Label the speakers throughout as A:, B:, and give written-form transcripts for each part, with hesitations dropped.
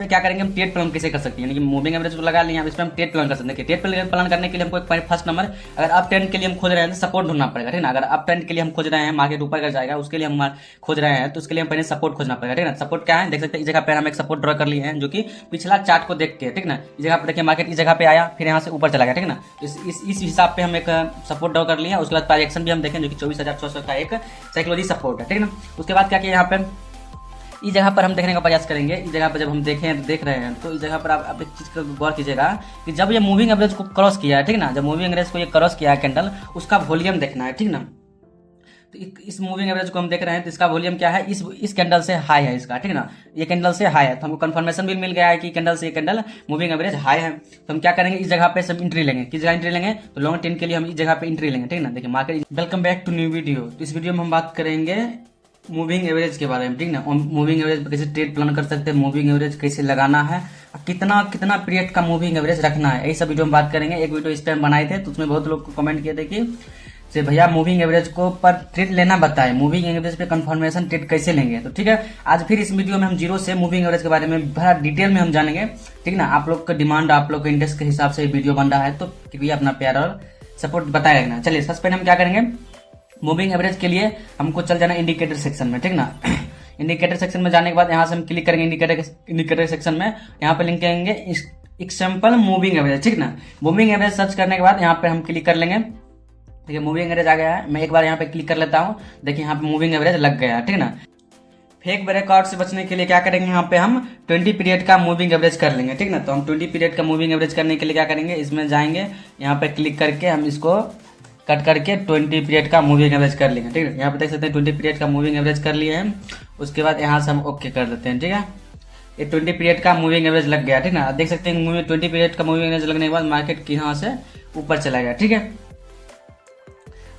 A: क्या करेंगे हम ट्रेड प्लान कैसे कर सकते हैं, यानी कि मूविंग एवरेज को लगा लिया, अब इस पर हम ट्रेड प्लान कर सकते हैं। देखिए ट्रेड प्लान करने के लिए हमको एक फर्स्ट नंबर, अगर अप ट्रेंड के लिए हम खोज रहे हैं तो सपोर्ट ढूंढना पड़ेगा, ठीक ना। अगर अप ट्रेंड के लिए हम खोज रहे हैं, मार्केट ऊपर कर जाएगा, उसके लिए हम खोज रहे हैं, तो उसके लिए हम पहले सपोर्ट खोजना पड़ेगा, ठीक ना। सपोर्ट क्या है देख सकते हैं, इस जगह पर हम एक सपोर्ट ड्रॉ कर लिए हैं, जो कि पिछला चार्ट को देख के, ठीक ना। इस जगह पर देखिए मार्केट इस जगह पे आया, फिर यहाँ से ऊपर चला गया, ठीक ना। इस हिसाब पे हम एक सपोर्ट ड्रॉ कर लिया। उसके बाद प्राइजेक्शन भी हम देखें, जो कि 24,600 का एक साइकोलॉजी सपोर्ट है, ठीक ना। उसके बाद क्या किया, यहाँ पे इस जगह पर हम देखने का प्रयास करेंगे। इस जगह पर जब हम देख रहे हैं, तो इस जगह पर आप एक चीज़ का गौर कीजिएगा कि जब ये मूविंग एवरेज को क्रॉस किया है, ठीक ना, जब मूविंग एवरेज को ये क्रॉस किया है कैंडल, उसका वॉल्यूम देखना है, ठीक ना। तो इस मूविंग एवरेज को हम देख रहे हैं, तो इसका वॉल्यूम क्या है, इस कैंडल से हाई है इसका, ठीक ना। ये कैंडल से हाई है, तो हमको कंफर्मेशन भी मिल गया है कि कैंडल से ये कैंडल मूविंग एवरेज हाई है। तो हम क्या करेंगे, इस जगह पे सब एंट्री लेंगे। किस जगह एंट्री लेंगे, तो लॉन्ग टेन के लिए हम इस जगह पे एंट्री लेंगे, ठीक ना। देखिए market, welcome back to new video. तो इस वीडियो में हम बात करेंगे मूविंग एवरेज के बारे में, ठीक ना। मूविंग एवरेज कैसे ट्रेड प्लान कर सकते हैं, मूविंग एवरेज कैसे लगाना है, कितना कितना पीरियड का मूविंग एवरेज रखना है, यही सब वीडियो में बात करेंगे। एक वीडियो इस टाइम बनाए थे, तो उसमें बहुत लोग को कमेंट किए थे कि से भैया मूविंग एवरेज को पर ट्रेड लेना बताए, मूविंग एवरेज पे कंफर्मेशन ट्रेड कैसे लेंगे। तो ठीक है, आज फिर इस वीडियो में हम जीरो से मूविंग एवरेज के बारे में बड़ा डिटेल में हम जानेंगे, ठीक ना। आप लोग का डिमांड, आप लोग के इंटरेस्ट के हिसाब से वीडियो बन रहा है, तो कृपया अपना प्यार और सपोर्ट बताए रखना। चलिए सबसे पहले हम क्या करेंगे, मूविंग एवरेज के लिए हमको चल जाना इंडिकेटर सेक्शन में, ठीक ना। इंडिकेटर सेक्शन में जाने के बाद यहाँ से हम क्लिक करेंगे इंडिकेटर सेक्शन में, यहाँ पे लिंक करेंगे एग्जांपल मूविंग एवरेज, ठीक ना। मूविंग एवरेज सर्च करने के बाद यहाँ पे हम क्लिक कर लेंगे। देखिए मूविंग एवरेज आ गया है, मैं एक बार यहाँ पे क्लिक कर लेता हूँ। देखिए यहाँ पे मूविंग एवरेज लग गया है, ठीक ना। फेक ब्रेकआउट से बचने के लिए क्या करेंगे, यहाँ पे हम 20 पीरियड का मूविंग एवरेज कर लेंगे, ठीक ना। तो हम 20 पीरियड का मूविंग एवरेज करने के लिए क्या करेंगे, इसमें जाएंगे, यहाँ पे क्लिक करके हम इसको कट करके 20 पीरियड का मूविंग एवरेज कर लेंगे, ठीक है। यहाँ पे देख सकते हैं 20 पीरियड का मूविंग एवरेज कर लिए हैं। उसके बाद यहाँ से हम ओके कर देते हैं, ठीक है। ये 20 पीरियड का मूविंग एवरेज लग गया, ठीक ना। देख सकते हैं 20 पीरियड का मूविंग एवरेज लगने के बाद मार्केट की यहाँ से ऊपर चला गया, ठीक है।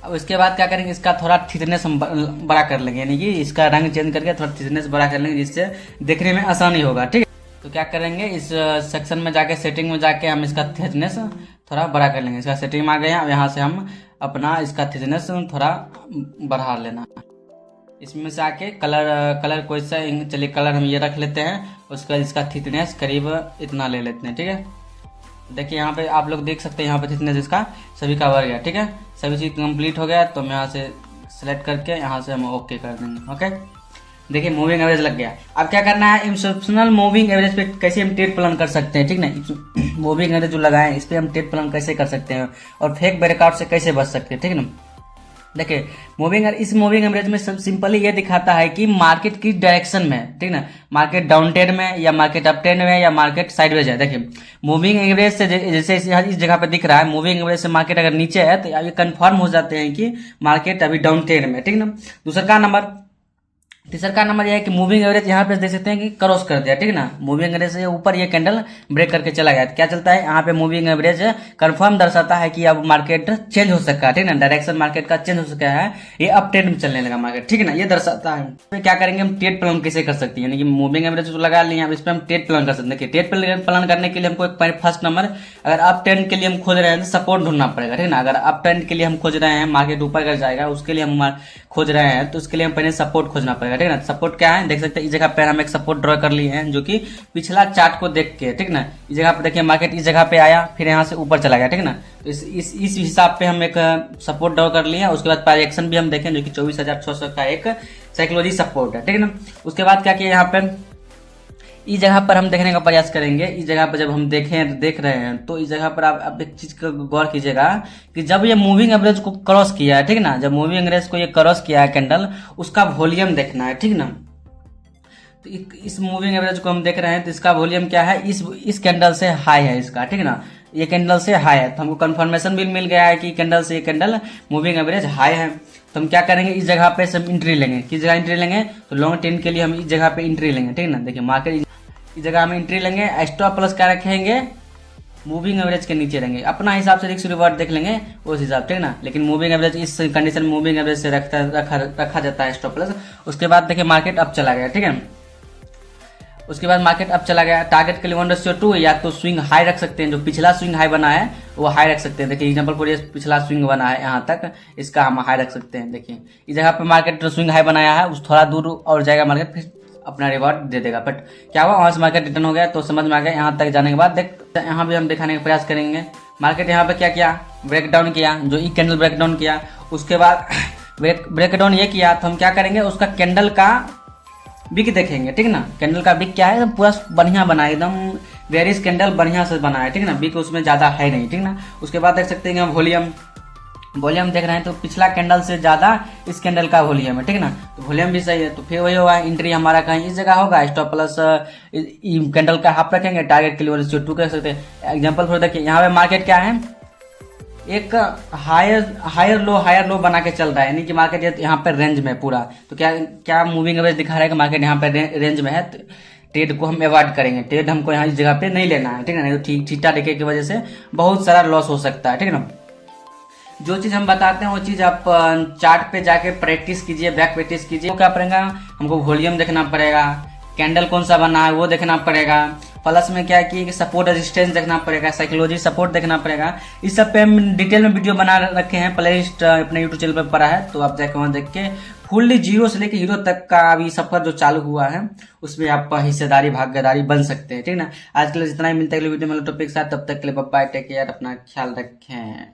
A: अब इसके बाद क्या करेंगे, इसका थोड़ा थिकनेस हम बड़ा कर लेंगे, यानी कि इसका रंग चेंज करके थोड़ा थिकनेस बड़ा कर लेंगे, जिससे देखने में आसानी होगा, ठीक है। तो क्या करेंगे, इस सेक्शन में जाके सेटिंग में जाके हम इसका थिकनेस थोड़ा बड़ा कर लेंगे। इसका सेटिंग में आ गया, यहाँ से हम अपना इसका थिकनेस थोड़ा बढ़ा लेना। इसमें से आके कलर कोई सा, चलिए कलर हम ये रख लेते हैं। उसका इसका थिकनेस करीब इतना ले लेते हैं, ठीक है। देखिए यहाँ पे आप लोग देख सकते हैं, यहाँ पे थिकनेस इसका सभी का बढ़ गया, ठीक है। सभी चीज कंप्लीट हो गया, तो हम यहाँ से सेलेक्ट करके यहाँ से हम ओके कर देंगे, ओके। देखिए मूविंग एवरेज लग गया। अब क्या करना है, इंस्टीट्यूशनल मूविंग एवरेज पे कैसे हम ट्रेड प्लान कर सकते हैं, ठीक ना। मूविंग एवरेज जो लगाए इस पे हम ट्रेड प्लान कैसे कर सकते हैं और फेक ब्रेकआउट से कैसे बच सकते हैं, ठीक ना। देखिए इस मूविंग एवरेज में सिंपली ये दिखाता है कि मार्केट किस डायरेक्शन में, ठीक ना। मार्केट डाउन ट्रेंड में या मार्केट अप ट्रेंड में या मार्केट साइडवेज है। देखिए मूविंग एवरेज से जैसे इस जगह पे दिख रहा है, मूविंग एवरेज से मार्केट अगर नीचे है, तो ये कंफर्म हो जाते हैं कि मार्केट अभी डाउन ट्रेंड में, ठीक ना। तीसरा का नंबर यह है कि मूविंग एवरेज यहाँ पे देख सकते हैं कि क्रॉस कर दिया, ठीक ना। मूविंग एवरेज से ऊपर ये कैंडल ब्रेक करके चला गया, तो क्या चलता है यहाँ पे मूविंग एवरेज कंफर्म दर्शाता है कि अब मार्केट चेंज हो सकता है, ठीक ना। डायरेक्शन मार्केट का चेंज हो सका है, ये अप ट्रेंड में चलने लगा मार्केट, ठीक है ना। ये दर्शाता है। तो क्या करेंगे, हम ट्रेड प्लान कैसे कर सकते हैं, यानी कि मूविंग एवरेज तो लगा लिया, इस पर हम ट्रेड प्लान कर सकते हैं। देखिए ट्रेड प्लान करने के लिए हमको एक फर्स्ट नंबर, अगर अप ट्रेंड के लिए हम खोज रहे हैं तो सपोर्ट ढूंढना पड़ेगा, ठीक ना। अगर अप ट्रेंड के लिए हम खोज रहे हैं, मार्केट ऊपर कर जाएगा, उसके लिए हम खोज रहे हैं, तो उसके लिए हम पहले सपोर्ट खोजना पड़ेगा, ठीक ना। सपोर्ट क्या है देख सकते हैं, इस जगह पे हम एक सपोर्ट ड्रॉ कर लिए हैं, जो कि पिछला चार्ट को देख के, ठीक ना। इस जगह पे देखिए मार्केट इस जगह पे आया, फिर यहाँ से ऊपर चला गया, ठीक ना। तो इस हिसाब पे हम एक सपोर्ट ड्रॉ कर लिए। उसके बाद प्राइजेक्शन भी हम देखें, जो कि 24,600 का एक साइकोलॉजी सपोर्ट है, ठीक ना। उसके बाद क्या किया, यहाँ पे इस जगह पर हम देखने का प्रयास करेंगे। इस जगह पर जब हम देख रहे हैं, तो इस जगह पर आप एक चीज का गौर कीजिएगा कि जब ये मूविंग एवरेज को क्रॉस किया है, ठीक ना, जब मूविंग एवरेज को ये क्रॉस किया है कैंडल, उसका वॉल्यूम देखना है, ठीक ना। तो इस मूविंग एवरेज को हम देख रहे हैं, तो इसका वॉल्यूम क्या है, इस कैंडल से हाई है इसका, ठीक ना। ये कैंडल से हाई है, तो हमको कंफर्मेशन भी मिल गया है कि कैंडल से ये कैंडल मूविंग एवरेज हाई है। तो हम क्या करेंगे, इस जगह पे सब एंट्री लेंगे। किस जगह एंट्री लेंगे, तो लॉन्ग टेन के लिए हम इस जगह पे एंट्री लेंगे, ठीक ना। देखिए मार्केट इस जगह हम एंट्री लेंगे, स्टॉप प्लस क्या रखेंगे, मूविंग एवरेज के नीचे रहेंगे। अपना हिसाब से रिस्क रिवॉर्ड देख लेंगे उस हिसाब, ठीक ना। लेकिन मूविंग एवरेज इस कंडीशन में मूविंग एवरेज से रखा जाता है स्टॉप प्लस। उसके बाद देखिए मार्केट अब चला गया, ठीक है। उसके बाद मार्केट अब चला गया, टारगेट के लिए 1:2 या तो स्विंग हाई रख सकते हैं, जो पिछला स्विंग हाई बना है वो हाई रख सकते हैं। देखिए एग्जांपल फॉर ये पिछला स्विंग बना है यहाँ तक, इसका हम हाई रख सकते हैं। देखिए इस जगह पे मार्केट स्विंग हाई बनाया है, उस थोड़ा दूर और जाएगा मार्केट, अपना रिवॉर्ड दे देगा। बट क्या हुआ, वहाँ से मार्केट रिटर्न हो गया तो समझ में आ गया। यहाँ तक जाने के बाद देख, यहाँ भी हम दिखाने का प्रयास करेंगे। मार्केट यहाँ पे क्या किया, ब्रेकडाउन किया, जो ई कैंडल ब्रेकडाउन किया, उसके बाद ब्रेकडाउन ये किया तो हम क्या करेंगे, उसका कैंडल का बिक देखेंगे, ठीक ना। कैंडल का बिक क्या है, पूरा बढ़िया बना है, एकदम बेरिश कैंडल बढ़िया से बना है, ठीक ना। बिक उसमें ज़्यादा है नहीं, ठीक ना। उसके बाद देख सकते हैं हम वॉल्यूम देख रहे हैं तो पिछला कैंडल से ज़्यादा इस कैंडल का वॉल्यूम है, ठीक ना। तो वॉल्यूम भी सही है, तो फिर वही होगा, एंट्री हमारा कहीं इस जगह होगा। स्टॉप प्लस कैंडल का हाफ रखेंगे, टारगेट के लिए रेशियो 2 कर सकते हैं। एग्जाम्पल थोड़ा देखिए, यहाँ पे मार्केट क्या है, एक हायर लो बना के चल रहा है, यानी कि मार्केट यहाँ पे रेंज में पूरा। तो क्या मूविंग एवरेज दिखा रहा है कि मार्केट यहाँ पे रेंज में है। ट्रेड को हम अवॉइड करेंगे, ट्रेड हमको यहाँ इस जगह पे नहीं लेना है, ठीक है ना। तो ठीटा देखने की वजह से बहुत सारा लॉस हो सकता है, ठीक है ना। जो चीज़ हम बताते हैं वो चीज़ आप चार्ट पे जाके प्रैक्टिस कीजिए, बैक प्रैक्टिस कीजिए। तो क्या पड़ेगा, हमको वॉल्यूम देखना पड़ेगा, कैंडल कौन सा बना है वो देखना पड़ेगा, प्लस में क्या है कि सपोर्ट रेजिस्टेंस देखना पड़ेगा, साइकोलॉजी सपोर्ट देखना पड़ेगा। इस सब पे हम डिटेल में वीडियो बना रखे हैं, प्लेलिस्ट अपने यूट्यूब चैनल पर पड़ा है, तो आप जाके वहाँ देख के फुल्ली जीरो से लेके हीरो तक का अभी सफर जो चालू हुआ है उसमें आप हिस्सेदारी भागीदारी बन सकते हैं, ठीक ना। आज के लिए जितना ही मिलता है अगले वीडियो में टॉपिक के साथ, तब तक के लिए बाय, टेक केयर, अपना ख्याल रखें।